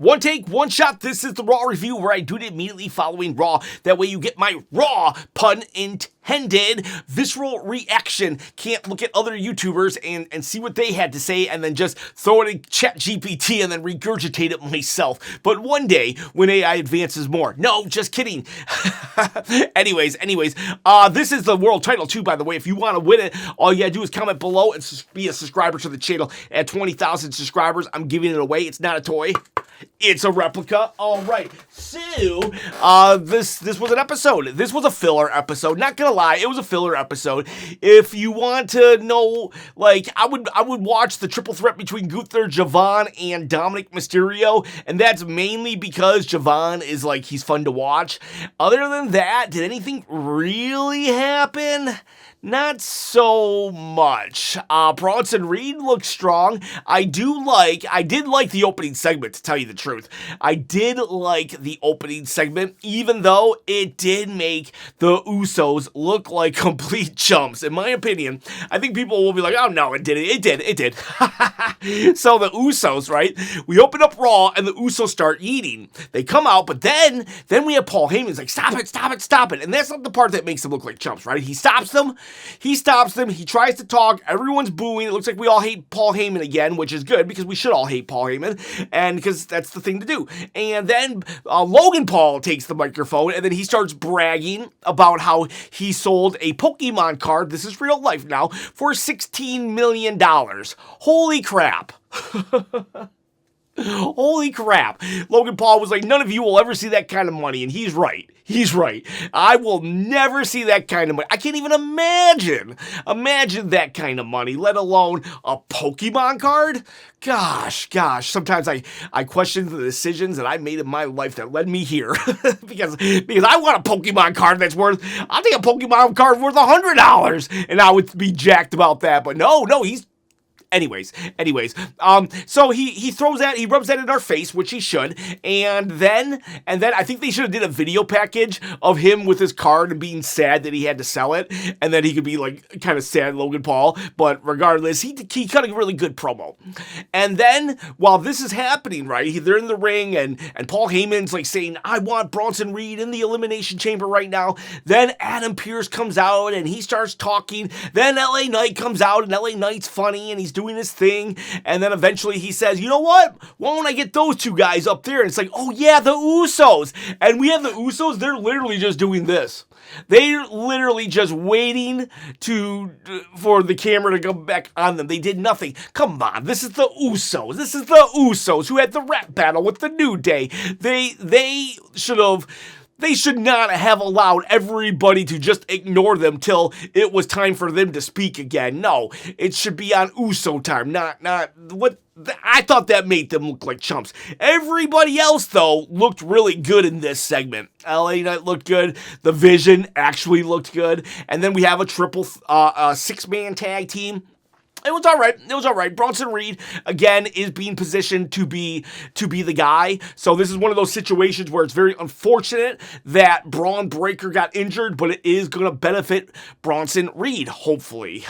One take, one shot. This is the Raw review where I do it immediately following Raw. That way you get my Raw, pun intended, visceral reaction. Can't look at other YouTubers and see what they had to say and then just throw it in ChatGPT and then regurgitate it myself. But one day, when AI advances more. No, just kidding. anyways, this is the world title too, by the way. If you want to win it, all you gotta do is comment below and be a subscriber to the channel. At 20,000 subscribers, I'm giving it away. It's not a toy. It's a replica. All right. So, this was an episode. This was a filler episode. Not gonna lie, it was a filler episode. If you want to know, like, I would watch the triple threat between Gunther, Javon, and Dominic Mysterio, and that's mainly because Javon is like he's fun to watch. Other than that, did anything really happen? Not so much. Bronson Reed looks strong. I did like the opening segment, to tell you the truth. I did like the opening segment, even though it did make the Usos look like complete chumps. In my opinion, I think people will be like, oh no, it did. So the Usos, right? We open up Raw and the Usos start eating. They come out, but then we have Paul Heyman's like, stop it. And that's not the part that makes them look like chumps, right? He stops them. He tries to talk, everyone's booing, it looks like we all hate Paul Heyman again, which is good, because we should all hate Paul Heyman, and because that's the thing to do. And then Logan Paul takes the microphone, and then he starts bragging about how he sold a Pokemon card, this is real life now, for $16 million. Holy crap. Holy crap. Logan Paul was like, none of you will ever see that kind of money, and he's right. I will never see that kind of money. I can't even imagine that kind of money, let alone a Pokemon card. Gosh, sometimes I question the decisions that I made in my life that led me here. because I want a Pokemon card that's worth, I'll take a Pokemon card worth $100, and I would be jacked about that, but no, he's Anyways, so he throws that, he rubs that in our face, which he should, and then I think they should have did a video package of him with his card and being sad that he had to sell it, and then he could be like kind of sad, Logan Paul, but regardless, he cut a really good promo. And then, while this is happening, right, they're in the ring, and Paul Heyman's like saying, I want Bronson Reed in the Elimination Chamber right now. Then Adam Pearce comes out, and he starts talking, then LA Knight comes out, and LA Knight's funny, and he's doing his thing, and then eventually he says, you know what? Why don't I get those two guys up there? And it's like, oh yeah, the Usos. And we have the Usos, they're literally just doing this. They're literally just waiting for the camera to come back on them. They did nothing. Come on, this is the Usos. This is the Usos who had the rap battle with the New Day. They should not have allowed everybody to just ignore them till it was time for them to speak again. No, it should be on Uso time, not what. I thought that made them look like chumps. Everybody else, though, looked really good in this segment. LA Knight looked good. The Vision actually looked good. And then we have a triple six-man tag team. It was all right. Bronson Reed, again, is being positioned to be the guy. So this is one of those situations where it's very unfortunate that Braun Breaker got injured, but it is going to benefit Bronson Reed, hopefully.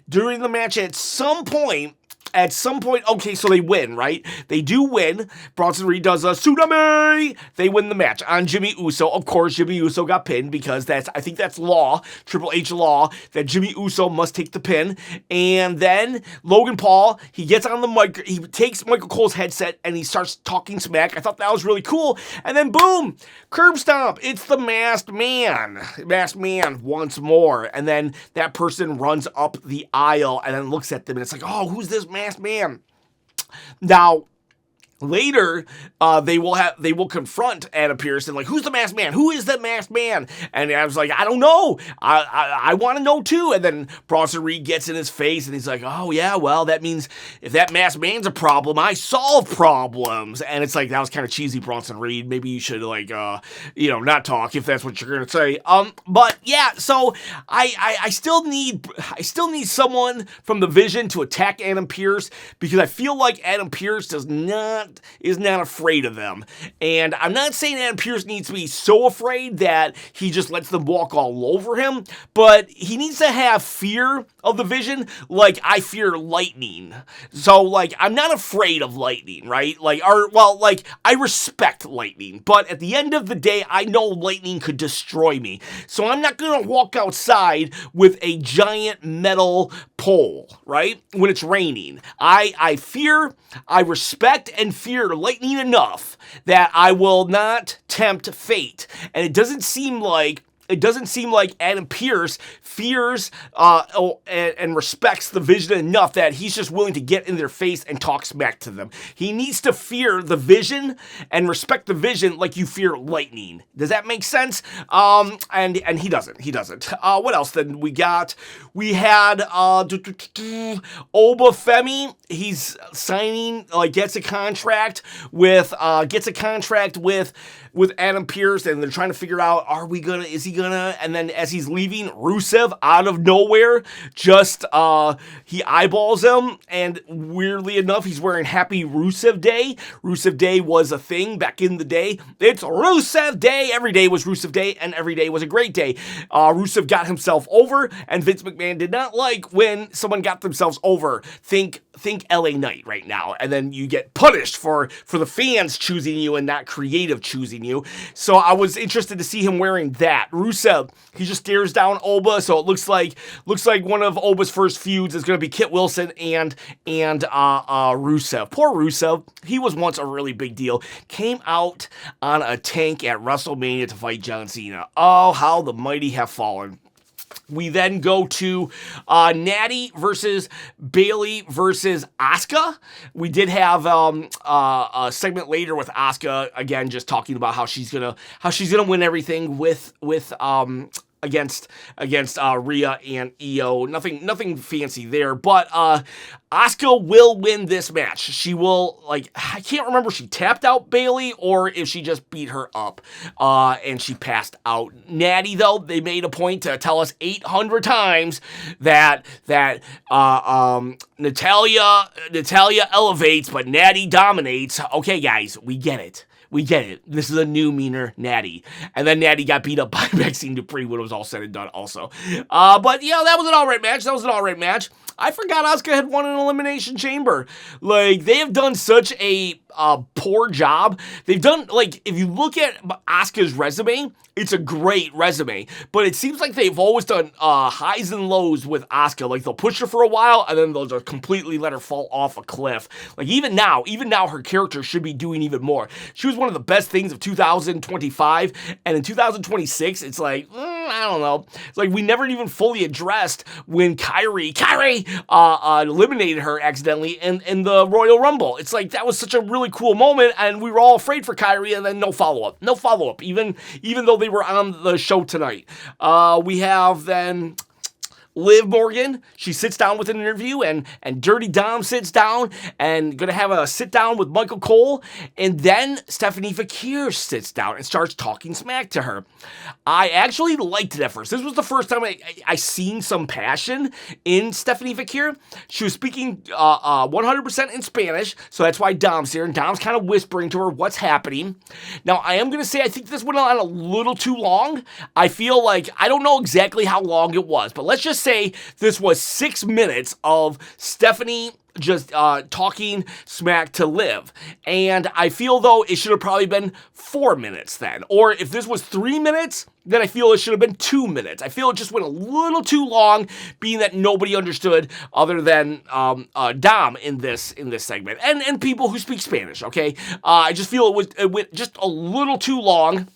During the match, at some point, okay, so they win, right? They do win. Bronson Reed does a tsunami. They win the match on Jimmy Uso. Of course, Jimmy Uso got pinned because I think that's law, Triple H law, that Jimmy Uso must take the pin. And then Logan Paul, he gets on the mic, he takes Michael Cole's headset and he starts talking smack. I thought that was really cool. And then boom, curb stomp. It's the masked man. Masked man once more. And then that person runs up the aisle and then looks at them and it's like, oh, who's this masked man? Now, later, they will confront Adam Pearce and like, who's the masked man? Who is the masked man? And I was like, I don't know. I want to know too. And then Bronson Reed gets in his face and he's like, oh yeah, well, that means if that masked man's a problem, I solve problems. And it's like, that was kind of cheesy, Bronson Reed. Maybe you should like, not talk if that's what you're going to say. But yeah, so I still need someone from the Vision to attack Adam Pearce because I feel like Adam Pearce does not not afraid of them. And I'm not saying Adam Pearce needs to be so afraid that he just lets them walk all over him, but he needs to have fear of the Vision like I fear lightning. So, like, I'm not afraid of lightning, right? I respect lightning, but at the end of the day, I know lightning could destroy me. So I'm not going to walk outside with a giant metal pole, right? When it's raining. I respect and fear lightning enough that I will not tempt fate. And it doesn't seem like Adam Pearce fears and respects the Vision enough that he's just willing to get in their face and talk smack to them. He needs to fear the Vision and respect the Vision like you fear lightning. Does that make sense? And he doesn't. What else then we got? We had Oba Femi. He's signing, gets a contract with Adam Pearce, and they're trying to figure out, is he gonna, and then as he's leaving, Rusev out of nowhere, just, he eyeballs him, and weirdly enough, he's wearing Happy Rusev Day. Rusev Day was a thing back in the day. It's Rusev Day. Every day was Rusev Day, and every day was a great day. Rusev got himself over, and Vince McMahon did not like when someone got themselves over. Think LA Knight right now, and then you get punished for the fans choosing you and not creative choosing you. So I was interested to see him wearing that. Rusev, he just stares down Oba, so it looks like one of Oba's first feuds is going to be Kit Wilson and Rusev. Poor Rusev, he was once a really big deal. Came out on a tank at WrestleMania to fight John Cena. Oh, how the mighty have fallen. We then go to Natty versus Bayley versus Asuka. We did have a segment later with Asuka, again, just talking about how she's gonna win everything with against Rhea and Io. Nothing fancy there, but Asuka will win this match. She will, I can't remember if she tapped out Bayley or if she just beat her up and she passed out. Natty, though, they made a point to tell us 800 times that Natalya elevates, but Natty dominates. Okay, guys, we get it. This is a new, meaner Natty. And then Natty got beat up by Maxine Dupree when it was all said and done also. But, yeah, that was an all right match. I forgot Asuka had won an Elimination Chamber. They have done such a poor job. They've done, if you look at Asuka's resume, it's a great resume. But it seems like they've always done highs and lows with Asuka. They'll push her for a while, and then they'll just completely let her fall off a cliff. Even now, her character should be doing even more. She was one of the best things of 2025, and in 2026, it's I don't know. It's we never even fully addressed when Kyrie eliminated her accidentally in the Royal Rumble. It's that was such a really cool moment, and we were all afraid for Kyrie, and then no follow-up, even though they were on the show tonight. We have then Liv Morgan, she sits down with an interview, and Dirty Dom sits down and going to have a sit down with Michael Cole, and then Stephanie Fakir sits down and starts talking smack to her. I actually liked it at first. This was the first time I seen some passion in Stephanie Fakir. She was speaking 100% in Spanish, so that's why Dom's here, and Dom's kind of whispering to her what's happening. Now, I am going to say I think this went on a little too long. I feel I don't know exactly how long it was, but let's just say this was 6 minutes of Stephanie just talking smack to Liv. And I feel, though, it should have probably been 4 minutes then. Or if this was 3 minutes, then I feel it should have been 2 minutes. I feel it just went a little too long, being that nobody understood other than Dom in this segment. And people who speak Spanish, okay? I just feel it went just a little too long.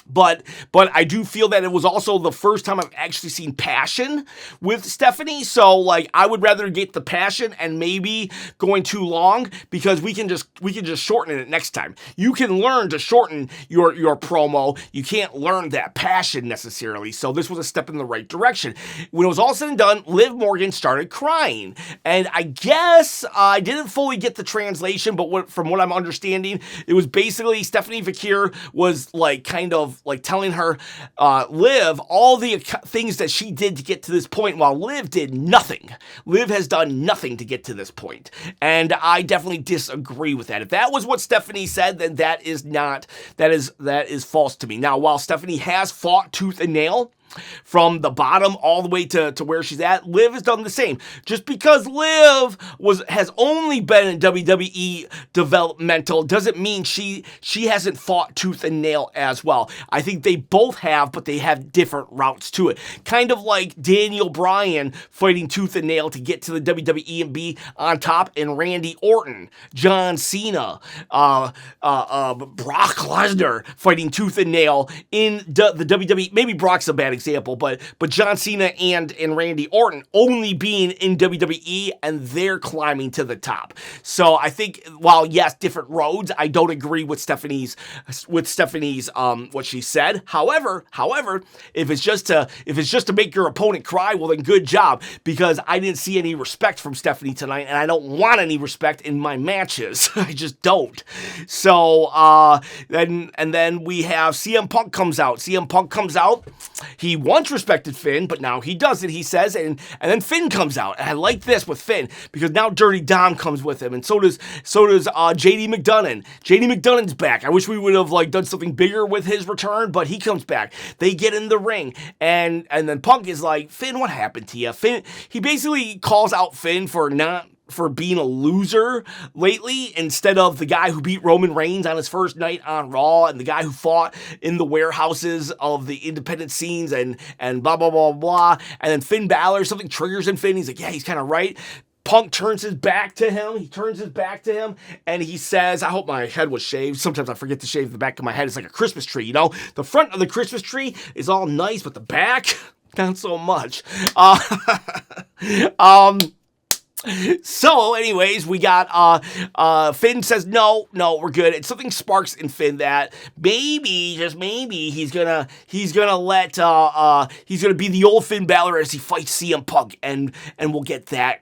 But I do feel that it was also the first time I've actually seen passion with Stephanie. So I would rather get the passion and maybe going too long, because we can just shorten it next time. You can learn to shorten your promo. You can't learn that passion necessarily. So this was a step in the right direction. When it was all said and done, Liv Morgan started crying, and I guess I didn't fully get the translation, but from what I'm understanding, it was basically Stephanie Fakir was kind of like telling her, Liv, all the things that she did to get to this point, while Liv did nothing. Liv has done nothing to get to this point. And I definitely disagree with that. If that was what Stephanie said, then that is false to me. Now, while Stephanie has fought tooth and nail from the bottom all the way to where she's at, Liv has done the same. Just because Liv has only been in WWE developmental doesn't mean she hasn't fought tooth and nail as well. I think they both have, but they have different routes to it. Kind of like Daniel Bryan fighting tooth and nail to get to the WWE and be on top, and Randy Orton, John Cena, Brock Lesnar fighting tooth and nail in the WWE. Maybe Brock's a bad example, but John Cena and Randy Orton only being in WWE, and they're climbing to the top. So I think, while yes, different roads, I don't agree with Stephanie's what she said. However, if it's just to make your opponent cry, well then good job, because I didn't see any respect from Stephanie tonight, and I don't want any respect in my matches. I just don't. So then we have CM Punk comes out. CM Punk comes out. He once respected Finn, but now he doesn't, he says, and then Finn comes out. And I like this with Finn, because now Dirty Dom comes with him, and so does JD McDonough. JD McDonough's back. I wish we would have done something bigger with his return, but he comes back. They get in the ring, and then Punk is like, Finn, what happened to you? Finn, he basically calls out Finn for being a loser lately, instead of the guy who beat Roman Reigns on his first night on Raw, and the guy who fought in the warehouses of the independent scenes, and blah, blah, blah, blah. And then Finn Balor, something triggers in Finn. He's like, yeah, he's kind of right. Punk turns his back to him. And he says, I hope my head was shaved. Sometimes I forget to shave the back of my head. It's like a Christmas tree, The front of the Christmas tree is all nice, but the back, not so much. So anyways, we got Finn says no, we're good. And something sparks in Finn that maybe, just maybe, he's gonna be the old Finn Balor as he fights CM Punk, and we'll get that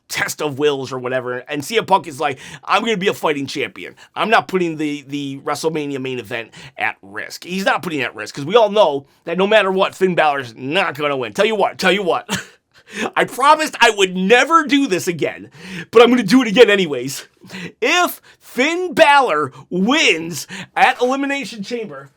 test of wills or whatever. And CM Punk is like, I'm going to be a fighting champion. I'm not putting the WrestleMania main event at risk. He's not putting it at risk, because we all know that no matter what, Finn Balor's not going to win. Tell you what. I promised I would never do this again, but I'm going to do it again anyways. If Finn Balor wins at Elimination Chamber,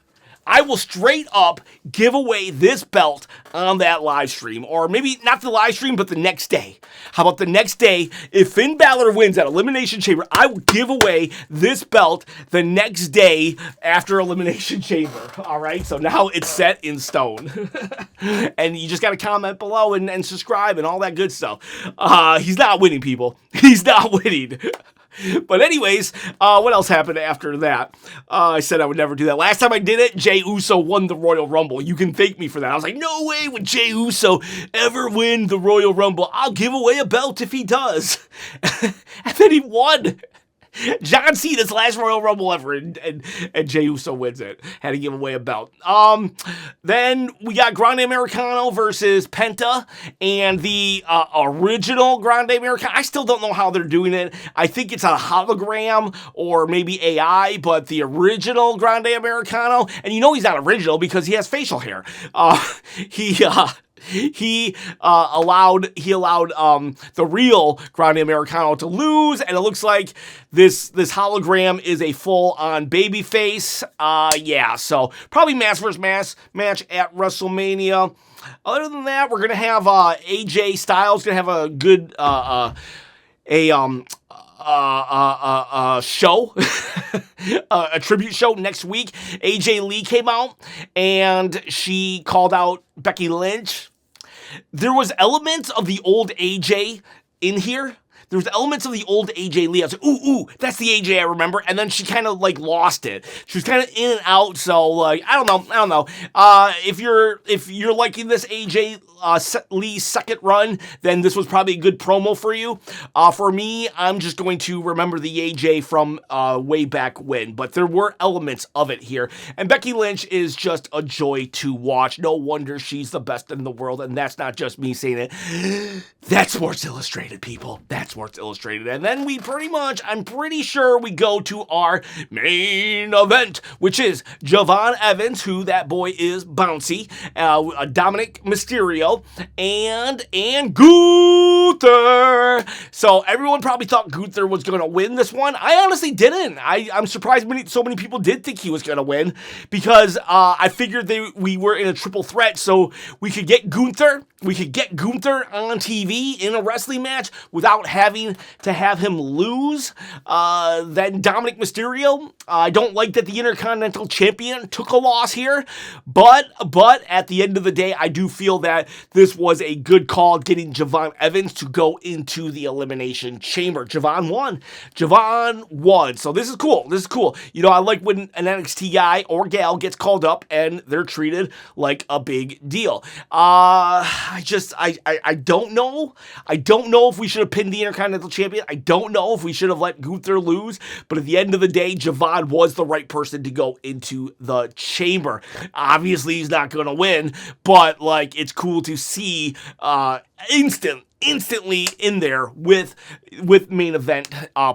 I will straight up give away this belt on that live stream. Or maybe not the live stream, but the next day. How about the next day? If Finn Balor wins at Elimination Chamber, I will give away this belt the next day after Elimination Chamber. All right? So now it's set in stone. And you just got to comment below and subscribe and all that good stuff. He's not winning, people. He's not winning. But anyways, what else happened after that? I said I would never do that. Last time I did it, Jey Uso won the Royal Rumble. You can thank me for that. I was like, no way would Jey Uso ever win the Royal Rumble. I'll give away a belt if he does. And then he won. John Cena's last Royal Rumble ever, and Jey Uso wins it. Had to give away a belt. Then we got Grande Americano versus Penta, and the original Grande Americano. I still don't know how they're doing it. I think it's a hologram or maybe AI, but the original Grande Americano, and he's not original because he has facial hair. He allowed the real Grande Americano to lose, and it looks like this hologram is a full-on babyface. So probably mass versus mass match at WrestleMania. Other than that, we're gonna have AJ Styles gonna have a good show, a tribute show next week. AJ Lee came out and she called out Becky Lynch. There was elements of the old AJ in here. There was elements of the old AJ Lee. I was like, ooh, that's the AJ I remember. And then she kind of lost it. She was kind of in and out. So I don't know. If you're liking this AJ Lee's second run, then this was probably a good promo for you. For me, I'm just going to remember the AJ from way back when. But there were elements of it here. And Becky Lynch is just a joy to watch. No wonder she's the best in the world. And that's not just me saying it. That's Sports Illustrated, people. That's Sports Illustrated. And then I'm pretty sure we go to our main event, which is Javon Evans, who that boy is bouncy, Dominic Mysterio, and Gunther. So everyone probably thought Gunther was going to win this one. I honestly didn't. I'm surprised so many people did think he was going to win, because I figured we were in a triple threat, so we could get Gunther on TV in a wrestling match without having to have him lose. Then Dominic Mysterio, I don't like that the Intercontinental Champion took a loss here, but at the end of the day, I do feel that this was a good call, getting Javon Evans to go into the Elimination Chamber. Javon won. So this is cool. You know, I like when an NXT guy or gal gets called up and they're treated like a big deal. I don't know. I don't know if we should have pinned the Intercontinental Champion. I don't know if we should have let Gunther lose. But at the end of the day, Javon was the right person to go into the chamber. Obviously, he's not going to win, but like, it's cool to see instantly in there with main event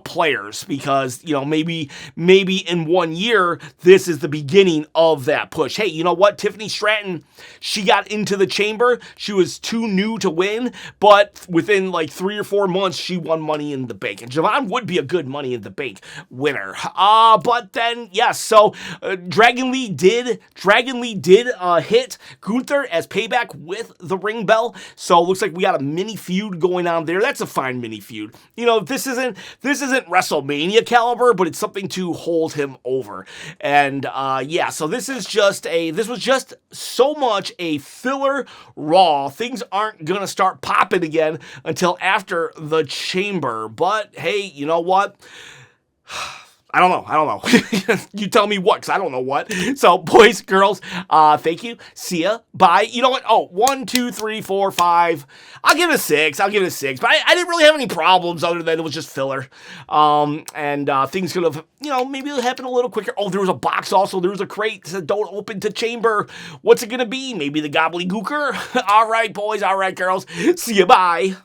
players, because, you know, maybe in 1 year this is the beginning of that push. Hey, you know what? Tiffany Stratton, she got into the chamber. She was too new to win, but within like 3 or 4 months she won Money in the Bank, and Javon would be a good Money in the Bank winner. But then yes, so Dragon Lee did hit Gunther as payback with the ring bell. So it looks like we got a mini feud going on there. That's a fine mini feud. You know, this isn't WrestleMania caliber, but it's something to hold him over. And yeah, so this was just so much a filler Raw. Things aren't gonna start popping again until after the chamber. But hey, you know what? I don't know. You tell me what, because I don't know what. So, boys, girls, thank you. See ya. Bye. You know what? Oh, 1, 2, 3, 4, 5. I'll give it a 6. But I didn't really have any problems other than it was just filler. And things could have, you know, maybe it'll happen a little quicker. Oh, there was a box also. There was a crate that said, don't open to chamber. What's it going to be? Maybe the gobbledygooker? All right, boys. All right, girls. See ya. Bye.